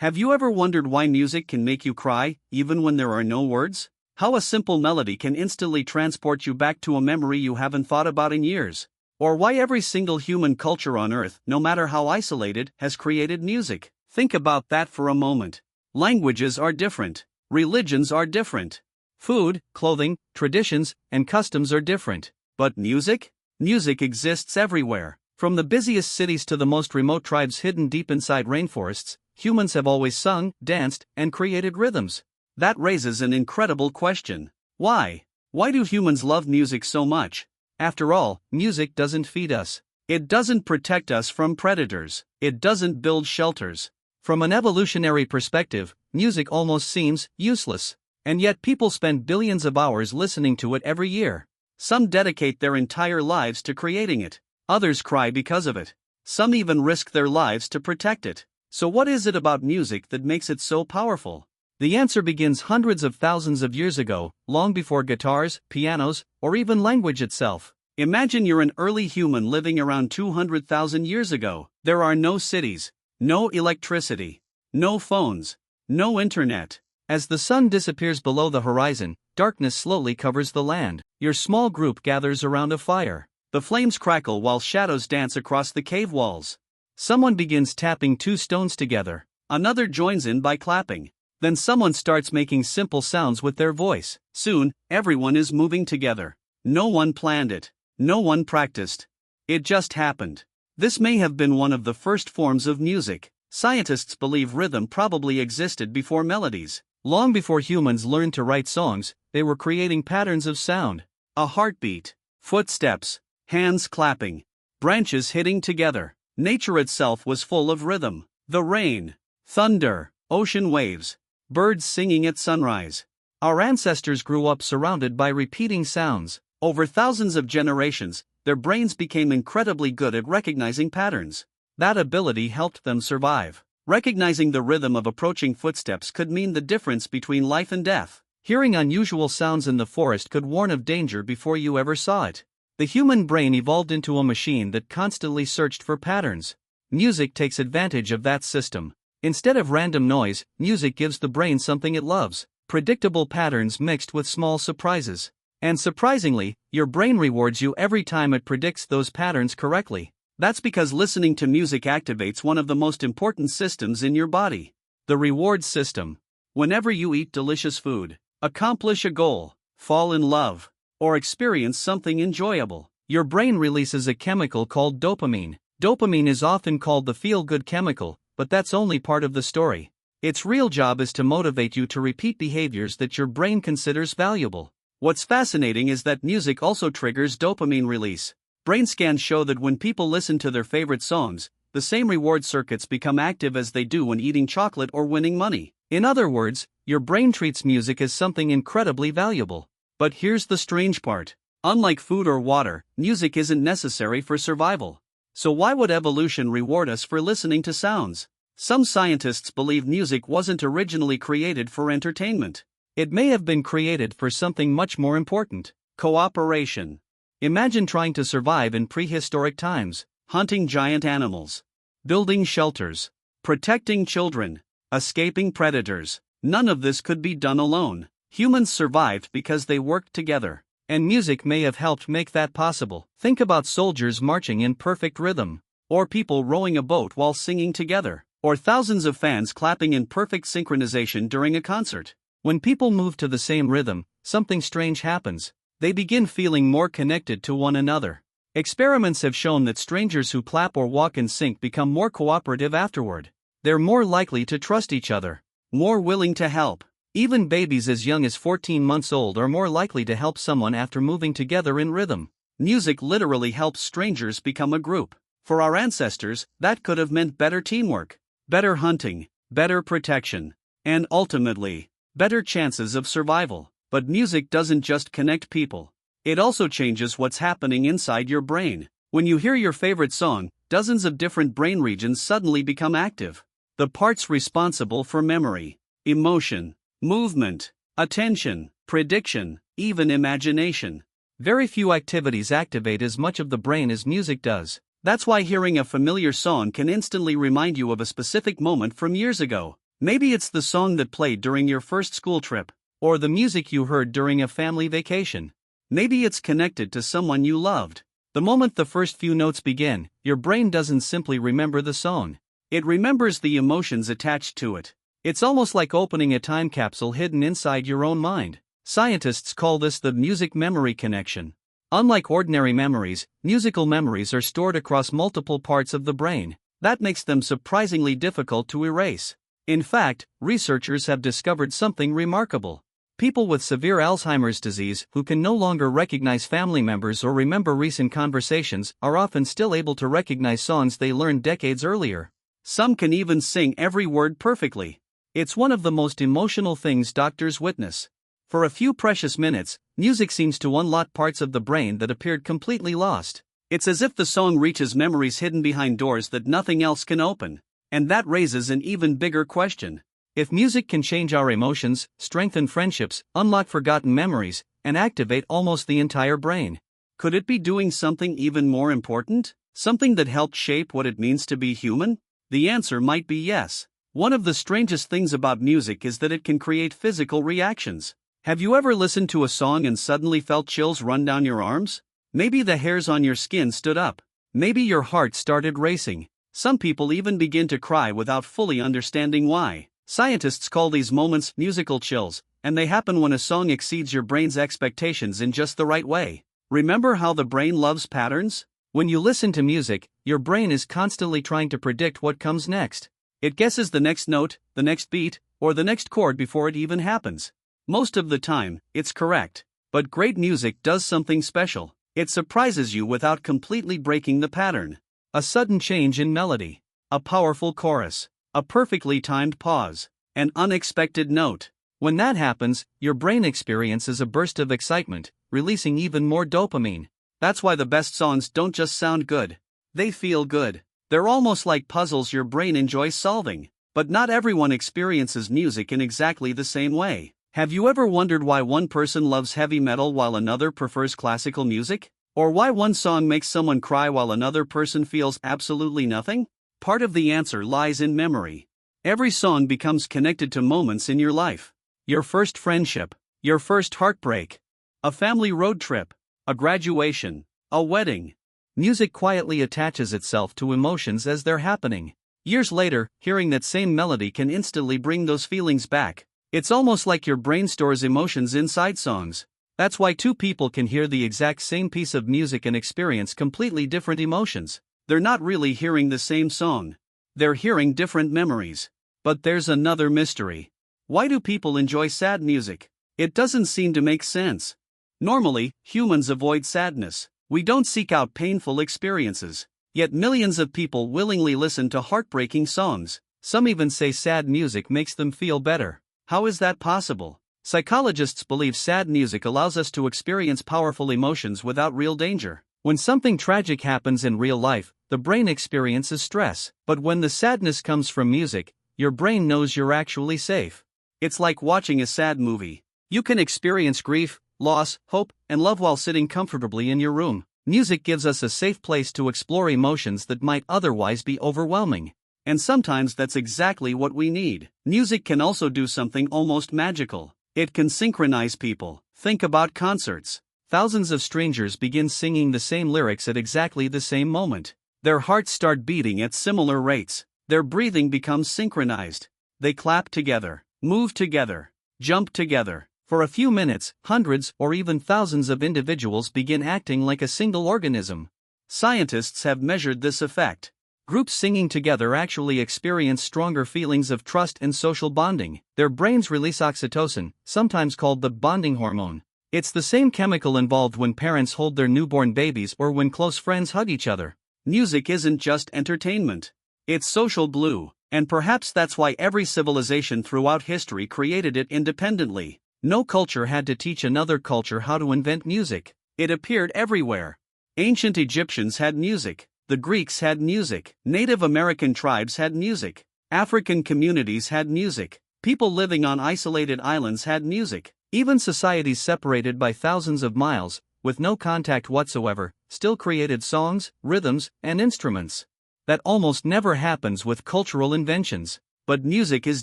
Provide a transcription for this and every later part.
Have you ever wondered why music can make you cry, even when there are no words? How a simple melody can instantly transport you back to a memory you haven't thought about in years? Or why every single human culture on Earth, no matter how isolated, has created music? Think about that for a moment. Languages are different. Religions are different. Food, clothing, traditions, and customs are different. But music? Music exists everywhere. From the busiest cities to the most remote tribes hidden deep inside rainforests, humans have always sung, danced, and created rhythms. That raises an incredible question. Why? Why do humans love music so much? After all, music doesn't feed us. It doesn't protect us from predators. It doesn't build shelters. From an evolutionary perspective, music almost seems useless. And yet people spend billions of hours listening to it every year. Some dedicate their entire lives to creating it. Others cry because of it. Some even risk their lives to protect it. So what is it about music that makes it so powerful? The answer begins hundreds of thousands of years ago, long before guitars, pianos, or even language itself. Imagine you're an early human living around 200,000 years ago. There are no cities, no electricity, no phones, no internet. As the sun disappears below the horizon, darkness slowly covers the land. Your small group gathers around a fire. The flames crackle while shadows dance across the cave walls. Someone begins tapping two stones together. Another joins in by clapping. Then someone starts making simple sounds with their voice. Soon, everyone is moving together. No one planned it. No one practiced. It just happened. This may have been one of the first forms of music. Scientists believe rhythm probably existed before melodies. Long before humans learned to write songs, they were creating patterns of sound. A heartbeat, footsteps, hands clapping, branches hitting together. Nature itself was full of rhythm. The rain, thunder, ocean waves, birds singing at sunrise. Our ancestors grew up surrounded by repeating sounds. Over thousands of generations, their brains became incredibly good at recognizing patterns. That ability helped them survive. Recognizing the rhythm of approaching footsteps could mean the difference between life and death. Hearing unusual sounds in the forest could warn of danger before you ever saw it. The human brain evolved into a machine that constantly searched for patterns. Music takes advantage of that system. Instead of random noise, music gives the brain something it loves: predictable patterns mixed with small surprises. And surprisingly, your brain rewards you every time it predicts those patterns correctly. That's because listening to music activates one of the most important systems in your body: the reward system. Whenever you eat delicious food, accomplish a goal, fall in love, or experience something enjoyable, your brain releases a chemical called dopamine. Dopamine is often called the feel-good chemical, but that's only part of the story. Its real job is to motivate you to repeat behaviors that your brain considers valuable. What's fascinating is that music also triggers dopamine release. Brain scans show that when people listen to their favorite songs, the same reward circuits become active as they do when eating chocolate or winning money. In other words, your brain treats music as something incredibly valuable. But here's the strange part. Unlike food or water, music isn't necessary for survival. So why would evolution reward us for listening to sounds? Some scientists believe music wasn't originally created for entertainment. It may have been created for something much more important: cooperation. Imagine trying to survive in prehistoric times, hunting giant animals, building shelters, protecting children, escaping predators. None of this could be done alone. Humans survived because they worked together, and music may have helped make that possible. Think about soldiers marching in perfect rhythm, or people rowing a boat while singing together, or thousands of fans clapping in perfect synchronization during a concert. When people move to the same rhythm, something strange happens. They begin feeling more connected to one another. Experiments have shown that strangers who clap or walk in sync become more cooperative afterward. They're more likely to trust each other, more willing to help. Even babies as young as 14 months old are more likely to help someone after moving together in rhythm. Music literally helps strangers become a group. For our ancestors, that could have meant better teamwork, better hunting, better protection, and ultimately, better chances of survival. But music doesn't just connect people. It also changes what's happening inside your brain. When you hear your favorite song, dozens of different brain regions suddenly become active. The parts responsible for memory, emotion, movement, attention, prediction, even imagination. Very few activities activate as much of the brain as music does. That's why hearing a familiar song can instantly remind you of a specific moment from years ago. Maybe it's the song that played during your first school trip, or the music you heard during a family vacation. Maybe it's connected to someone you loved. The moment the first few notes begin, your brain doesn't simply remember the song. It remembers the emotions attached to it. It's almost like opening a time capsule hidden inside your own mind. Scientists call this the music memory connection. Unlike ordinary memories, musical memories are stored across multiple parts of the brain. That makes them surprisingly difficult to erase. In fact, researchers have discovered something remarkable. People with severe Alzheimer's disease who can no longer recognize family members or remember recent conversations are often still able to recognize songs they learned decades earlier. Some can even sing every word perfectly. It's one of the most emotional things doctors witness. For a few precious minutes, music seems to unlock parts of the brain that appeared completely lost. It's as if the song reaches memories hidden behind doors that nothing else can open. And that raises an even bigger question. If music can change our emotions, strengthen friendships, unlock forgotten memories, and activate almost the entire brain, could it be doing something even more important? Something that helped shape what it means to be human? The answer might be yes. One of the strangest things about music is that it can create physical reactions. Have you ever listened to a song and suddenly felt chills run down your arms? Maybe the hairs on your skin stood up. Maybe your heart started racing. Some people even begin to cry without fully understanding why. Scientists call these moments musical chills, and they happen when a song exceeds your brain's expectations in just the right way. Remember how the brain loves patterns? When you listen to music, your brain is constantly trying to predict what comes next. It guesses the next note, the next beat, or the next chord before it even happens. Most of the time, it's correct. But great music does something special. It surprises you without completely breaking the pattern. A sudden change in melody, a powerful chorus, a perfectly timed pause, an unexpected note. When that happens, your brain experiences a burst of excitement, releasing even more dopamine. That's why the best songs don't just sound good. They feel good. They're almost like puzzles your brain enjoys solving. But not everyone experiences music in exactly the same way. Have you ever wondered why one person loves heavy metal while another prefers classical music? Or why one song makes someone cry while another person feels absolutely nothing? Part of the answer lies in memory. Every song becomes connected to moments in your life. Your first friendship, your first heartbreak, a family road trip, a graduation, a wedding. Music quietly attaches itself to emotions as they're happening. Years later, hearing that same melody can instantly bring those feelings back. It's almost like your brain stores emotions inside songs. That's why two people can hear the exact same piece of music and experience completely different emotions. They're not really hearing the same song. They're hearing different memories. But there's another mystery. Why do people enjoy sad music? It doesn't seem to make sense. Normally, humans avoid sadness. We don't seek out painful experiences. Yet millions of people willingly listen to heartbreaking songs. Some even say sad music makes them feel better. How is that possible? Psychologists believe sad music allows us to experience powerful emotions without real danger. When something tragic happens in real life, the brain experiences stress. But when the sadness comes from music, your brain knows you're actually safe. It's like watching a sad movie. You can experience grief, loss, hope, and love while sitting comfortably in your room. Music gives us a safe place to explore emotions that might otherwise be overwhelming. And sometimes that's exactly what we need. Music can also do something almost magical. It can synchronize people. Think about concerts. Thousands of strangers begin singing the same lyrics at exactly the same moment. Their hearts start beating at similar rates. Their breathing becomes synchronized. They clap together, move together, jump together. For a few minutes, hundreds or even thousands of individuals begin acting like a single organism. Scientists have measured this effect. Groups singing together actually experience stronger feelings of trust and social bonding. Their brains release oxytocin, sometimes called the bonding hormone. It's the same chemical involved when parents hold their newborn babies or when close friends hug each other. Music isn't just entertainment. It's social glue, and perhaps that's why every civilization throughout history created it independently. No culture had to teach another culture how to invent music. It appeared everywhere. Ancient Egyptians had music. The Greeks had music. Native American tribes had music. African communities had music. People living on isolated islands had music. Even societies separated by thousands of miles, with no contact whatsoever, still created songs, rhythms, and instruments. That almost never happens with cultural inventions. But music is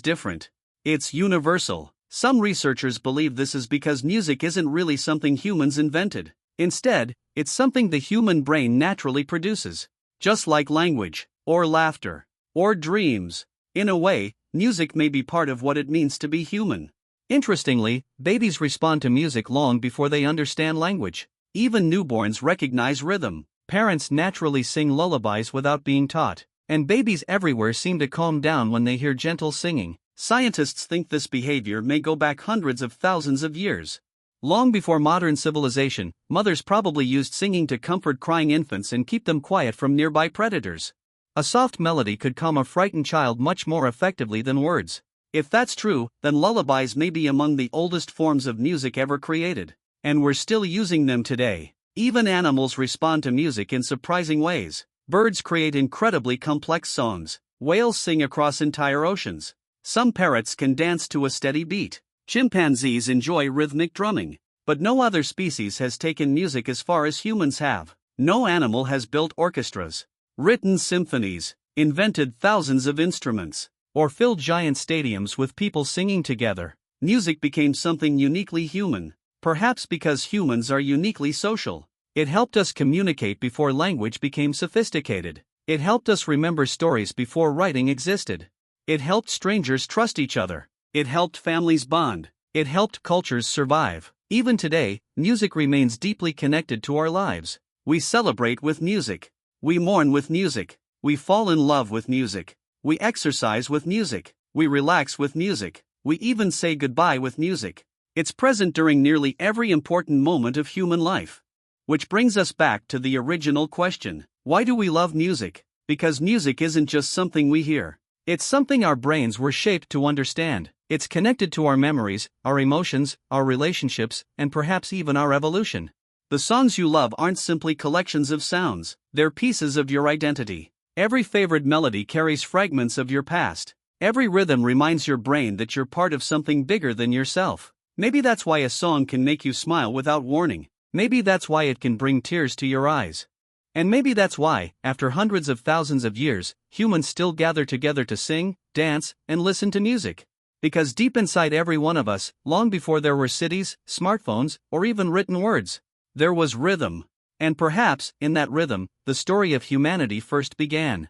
different. It's universal. Some researchers believe this is because music isn't really something humans invented. Instead, it's something the human brain naturally produces. Just like language, or laughter, or dreams. In a way, music may be part of what it means to be human. Interestingly, babies respond to music long before they understand language. Even newborns recognize rhythm. Parents naturally sing lullabies without being taught. And babies everywhere seem to calm down when they hear gentle singing. Scientists think this behavior may go back hundreds of thousands of years. Long before modern civilization, mothers probably used singing to comfort crying infants and keep them quiet from nearby predators. A soft melody could calm a frightened child much more effectively than words. If that's true, then lullabies may be among the oldest forms of music ever created. And we're still using them today. Even animals respond to music in surprising ways. Birds create incredibly complex songs. Whales sing across entire oceans. Some parrots can dance to a steady beat. Chimpanzees enjoy rhythmic drumming. But no other species has taken music as far as humans have. No animal has built orchestras, written symphonies, invented thousands of instruments, or filled giant stadiums with people singing together. Music became something uniquely human, perhaps because humans are uniquely social. It helped us communicate before language became sophisticated. It helped us remember stories before writing existed. It helped strangers trust each other. It helped families bond. It helped cultures survive. Even today, music remains deeply connected to our lives. We celebrate with music. We mourn with music. We fall in love with music. We exercise with music. We relax with music. We even say goodbye with music. It's present during nearly every important moment of human life. Which brings us back to the original question. Why do we love music? Because music isn't just something we hear. It's something our brains were shaped to understand. It's connected to our memories, our emotions, our relationships, and perhaps even our evolution. The songs you love aren't simply collections of sounds, they're pieces of your identity. Every favorite melody carries fragments of your past. Every rhythm reminds your brain that you're part of something bigger than yourself. Maybe that's why a song can make you smile without warning. Maybe that's why it can bring tears to your eyes. And maybe that's why, after hundreds of thousands of years, humans still gather together to sing, dance, and listen to music. Because deep inside every one of us, long before there were cities, smartphones, or even written words, there was rhythm. And perhaps, in that rhythm, the story of humanity first began.